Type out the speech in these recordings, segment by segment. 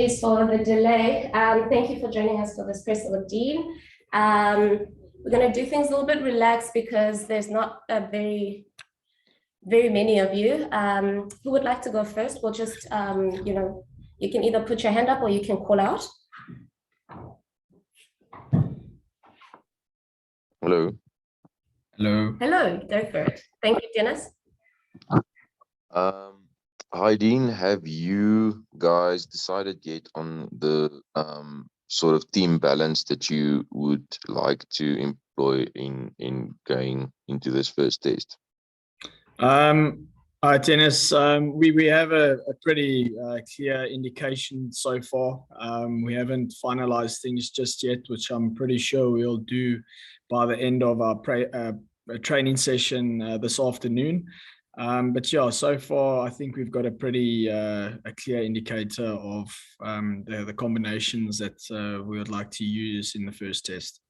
For the delay. Thank you for joining us for this press with Dean. We're going to do things a little bit relaxed because there's not very many of you. Who would like to go first? We'll just, you can either put your hand up or you can call out. Hello. Hello. Hello, go for it. Thank you, Dennis. Hi, Dean. Have you guys decided yet on the sort of team balance that you would like to employ in going into this first test? Hi, Dennis. We have a pretty clear indication so far. We haven't finalized things just yet, which I'm pretty sure we'll do by the end of our training session this afternoon. But yeah, so far I think we've got a pretty a clear indicator of the combinations that we would like to use in the first test.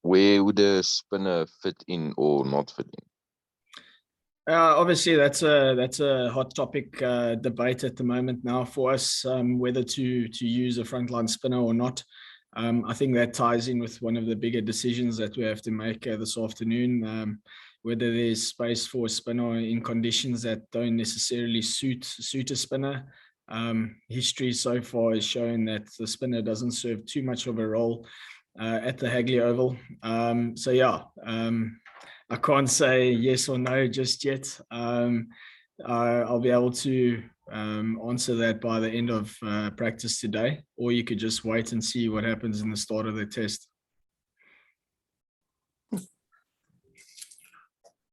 Where would a spinner fit in or not fit in? Obviously, that's a hot topic debate at the moment now for us, whether to use a frontline spinner or not. I think that ties in with one of the bigger decisions that we have to make this afternoon, whether there's space for a spinner in conditions that don't necessarily suit a spinner. History so far has shown that the spinner doesn't serve too much of a role at the Hagley Oval. So yeah, I can't say yes or no just yet. I'll be able to answer that by the end of practice today, or you could just wait and see what happens in the start of the test.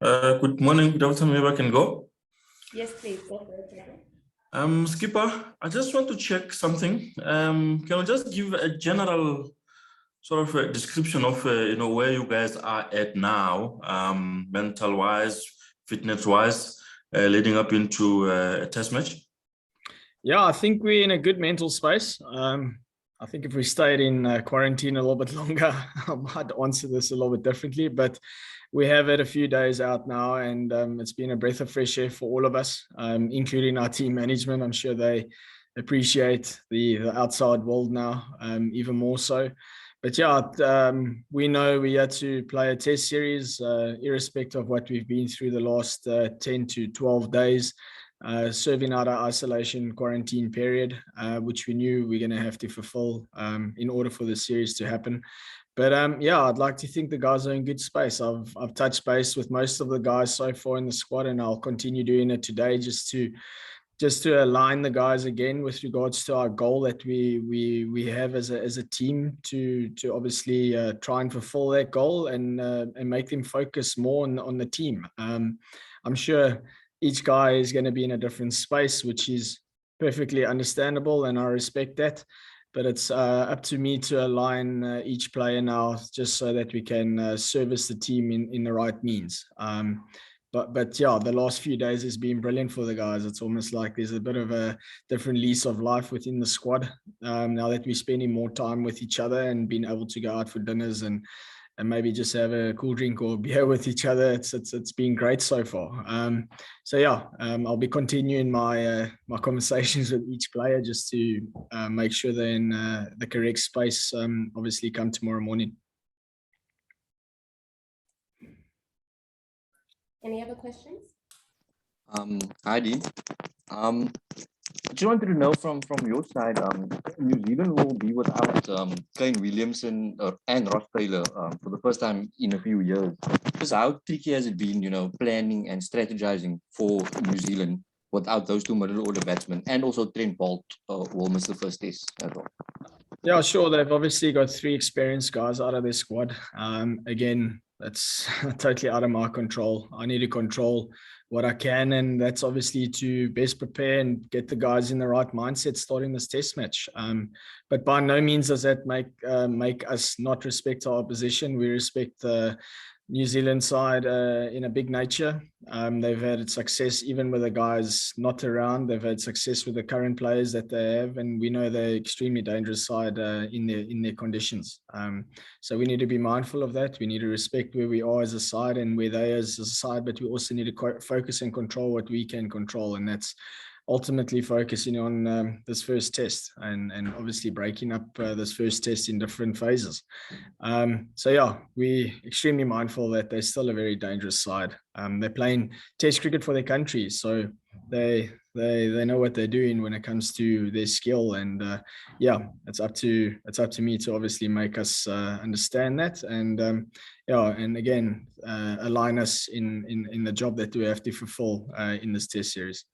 Good morning, good afternoon, maybe I can go? Yes, please. Go for it. Skipper, I just want to check something. Can you just give a general sort of a description of where you guys are at now, mental wise, fitness wise, leading up into a test match? Yeah, I think we're in a good mental space. I think if we stayed in quarantine a little bit longer, I might answer this a little bit differently, but we have had a few days out now, and it's been a breath of fresh air for all of us, including our team management. I'm sure they appreciate the outside world now, even more so. But yeah, we know we had to play a test series, irrespective of what we've been through the last 10 to 12 days, serving out our isolation quarantine period, which we knew we're going to have to fulfill in order for the series to happen. But yeah, I'd like to think the guys are in good space. I've touched base with most of the guys so far in the squad, and I'll continue doing it today just to align the guys again with regards to our goal that we have as a team to obviously try and fulfill that goal and make them focus more on the team. I'm sure each guy is going to be in a different space, which is perfectly understandable, and I respect that. But it's up to me to align each player now, just so that we can service the team in the right means. But yeah, the last few days has been brilliant for the guys. It's almost like there's a bit of a different lease of life within the squad now that we're spending more time with each other and being able to go out for dinners and maybe just have a cool drink or beer with each other. It's been great so far. So yeah, I'll be continuing my conversations with each player just to make sure they're in the correct space. Obviously, come tomorrow morning. Any other questions? Hi, Dean. I just wanted to know from your side, New Zealand will be without Kane Williamson and Ross Taylor for the first time in a few years. Just how tricky has it been, planning and strategizing for New Zealand without those two middle order batsmen, and also Trent Boult will miss the first test as well? Yeah, sure. They've obviously got 3 experienced guys out of their squad. Again, that's totally out of my control. I need to control what I can, and that's obviously to best prepare and get the guys in the right mindset starting this test match. But by no means does that make us not respect our opposition. We respect the New Zealand side in a big nature. They've had success even with the guys not around. They've had success with the current players that they have, and we know they're extremely dangerous side in their conditions. So we need to be mindful of that. We need to respect where we are as a side and where they are as a side, but we also need to focus and control what we can control, and that's ultimately focusing on this first test and obviously breaking up this first test in different phases. So yeah, we're extremely mindful that they're still a very dangerous side. They're playing test cricket for their country, so they know what they're doing when it comes to their skill, and yeah, it's up to me to obviously make us understand that, and yeah, and again align us in the job that we have to fulfill in this test series.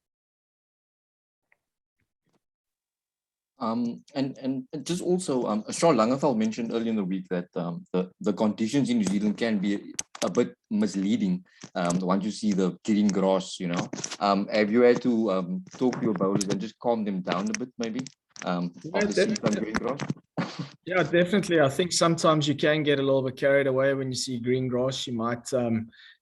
And just also, Shaun Langeveld mentioned earlier in the week that the conditions in New Zealand can be a bit misleading once you see the green grass, you know. Have you had to talk to your bowlers and just calm them down a bit, maybe? After seeing some green grass? Yeah, definitely. I think sometimes you can get a little bit carried away when you see green grass. You might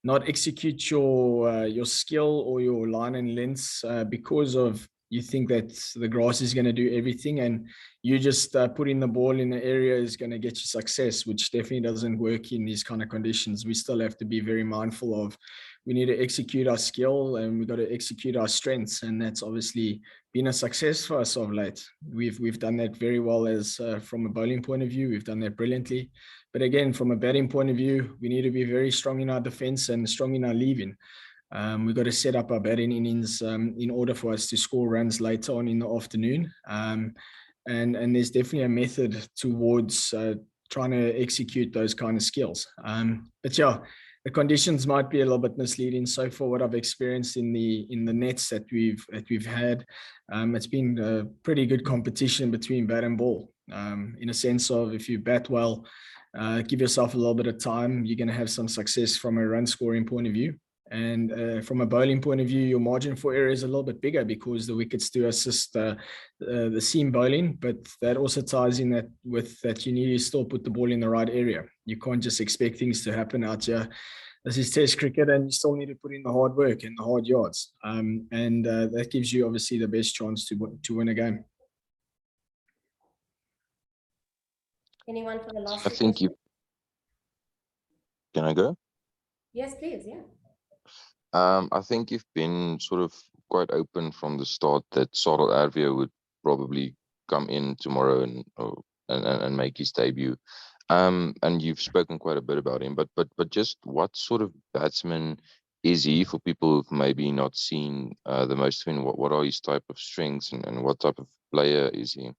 not execute your skill or your line and lengths because of you think that the grass is going to do everything, and you just putting the ball in the area is going to get you success, which definitely doesn't work in these kind of conditions. We still have to be very mindful of, we need to execute our skill and we've got to execute our strengths, and that's obviously been a success for us of late. We've done that very well as from a bowling point of view. We've done that brilliantly, but again, from a batting point of view, we need to be very strong in our defense and strong in our leaving. We've got to set up our batting innings in order for us to score runs later on in the afternoon. And there's definitely a method towards trying to execute those kind of skills. But yeah, the conditions might be a little bit misleading. So for what I've experienced in the nets that we've had, it's been a pretty good competition between bat and ball. In a sense of, if you bat well, give yourself a little bit of time, you're going to have some success from a run scoring point of view. And from a bowling point of view, your margin for error is a little bit bigger because the wickets do assist the seam bowling, but that also ties in that with that you need to still put the ball in the right area. You can't just expect things to happen out here. This is test cricket, and you still need to put in the hard work and the hard yards, and that gives you obviously the best chance to win a game. Anyone for the last? I think you. Can I go? Yes, please. Yeah. I think you've been sort of quite open from the start that Sarel Erwee would probably come in tomorrow and make his debut. And you've spoken quite a bit about him, but just what sort of batsman is he for people who've maybe not seen the most of him? What are his type of strengths and what type of player is he?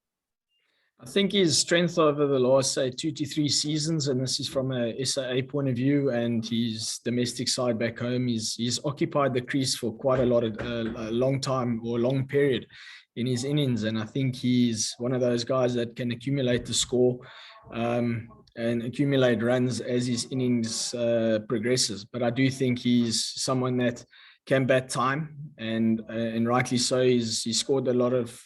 I think his strength over the last, say, 2 to 3 seasons, and this is from a SAA point of view, and his domestic side back home, he's occupied the crease for quite a long time or a long period in his innings. And I think he's one of those guys that can accumulate the score and accumulate runs as his innings progresses. But I do think he's someone that can bat time, and rightly so. He's scored a lot of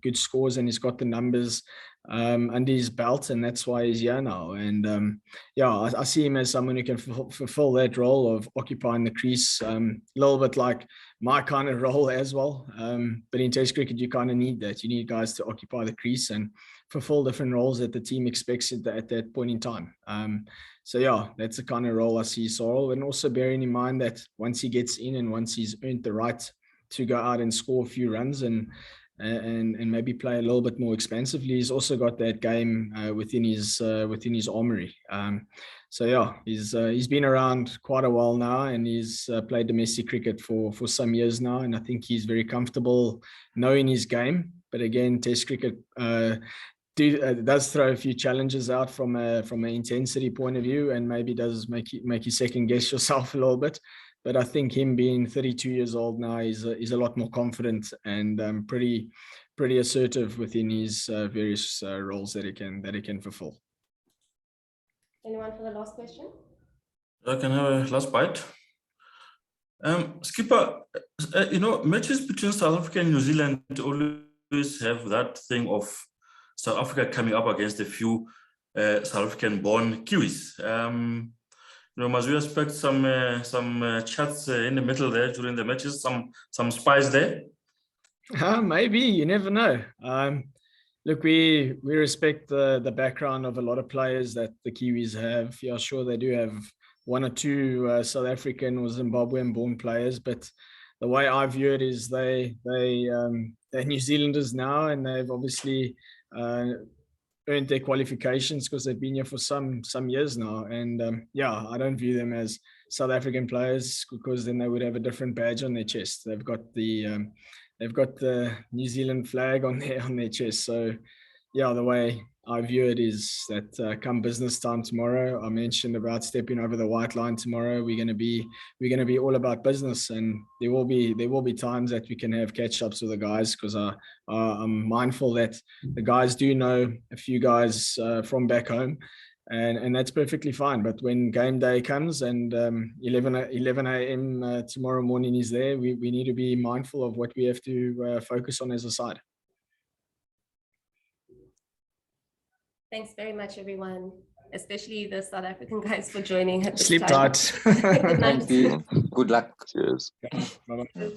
good scores, and he's got the numbers under his belt, and that's why he's here now. And yeah, I see him as someone who can fulfill that role of occupying the crease, a little bit like my kind of role as well. But in Test cricket, you kind of need that. You need guys to occupy the crease and fulfill different roles that the team expects at that point in time. So yeah, that's the kind of role I see Sarel, and also bearing in mind that once he gets in and once he's earned the right to go out and score a few runs and maybe play a little bit more expansively, he's also got that game within his armory. So yeah, he's been around quite a while now, and he's played domestic cricket for some years now, and I think he's very comfortable knowing his game. But again, Test cricket does throw a few challenges out from an intensity point of view, and maybe does make you second guess yourself a little bit. But I think him being 32 years old now, is a lot more confident and pretty assertive within his various roles that he can fulfill. Anyone for the last question? I can have a last bite. Skipper, matches between South Africa and New Zealand always have that thing of South Africa coming up against a few South African-born Kiwis. must we expect some chats in the middle there during the matches? Some spice there? Maybe, you never know. Look, we respect the background of a lot of players that the Kiwis have. Yeah, sure, they do have one or two South African or Zimbabwean born players, but the way I view it is they're New Zealanders now, and they've obviously earned their qualifications because they've been here for some years now. And yeah, I don't view them as South African players, because then they would have a different badge on their chest. They've got the New Zealand flag on their chest. So yeah, the way I view it is that come business time tomorrow, I mentioned about stepping over the white line tomorrow. We're going to be all about business, and there will be times that we can have catch ups with the guys, because I'm mindful that the guys do know a few guys from back home, and that's perfectly fine. But when game day comes and 11 a.m. Tomorrow morning is there, we need to be mindful of what we have to focus on as a side. Thanks very much, everyone, especially the South African guys, for joining at this Sleep time. tight. Good night. Thank you. Good luck. Cheers. Bye-bye.